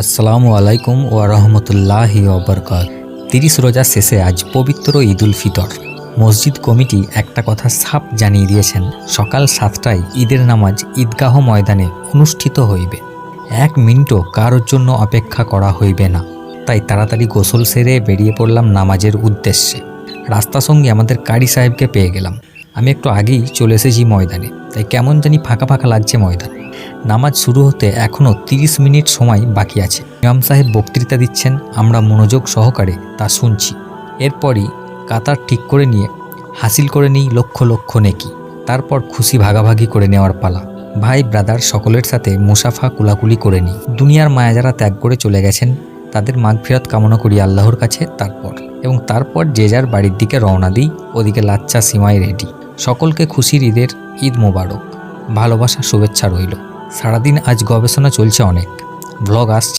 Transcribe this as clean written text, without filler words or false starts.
আসসালামু আলাইকুম ওয়া রাহমাতুল্লাহি ওয়া বারাকাতুহু। ৩০ রোজা শেষে আজ পবিত্র ঈদুল ফিতর। মসজিদ কমিটি একটা কথা সাফ জানিয়ে দিয়েছেন, সকাল ৭টায় ঈদের নামাজ ঈদগাহ ময়দানে অনুষ্ঠিত হইবে। ১ মিনিটও কারোর জন্য অপেক্ষা করা হইবে না। তাই তাড়াতাড়ি গোসল সেরে বেরিয়ে পড়লাম নামাজের উদ্দেশ্যে। রাস্তা সঙ্গে আমাদের কারি সাহেবকে পেয়ে গেলাম। আমি একটু আগেই চলে এসেছি ময়দানে, তাই কেমন জানি ফাঁকা ফাঁকা লাগছে ময়দান। নামাজ শুরু হতে এখনও ৩০ মিনিট সময় বাকি আছে। ইমাম সাহেব বক্তৃতা দিচ্ছেন, আমরা মনোযোগ সহকারে তা শুনছি। এরপরই কাতার ঠিক করে নিয়ে হাসিল করে নিই লক্ষ লক্ষ নেকি। তারপর খুশি ভাগাভাগি করে নেওয়ার পালা। ভাই ব্রাদার সকলের সাথে মুসাফা কুলাকুলি করে নিই। দুনিয়ার মায়া যারা ত্যাগ করে চলে গেছেন তাদের মাগফিরাত কামনা করি আল্লাহর কাছে। তারপর যে যার বাড়ির দিকে রওনা দিই। ওদিকে লাচ্চা সিমাই রেডি। সকলকে খুশির ঈদ মোবারক। ভালোবাসা শুভেচ্ছা রইল। সারাদিন আজ গবেষণা চলছে অনেক। ব্লগ আসছে।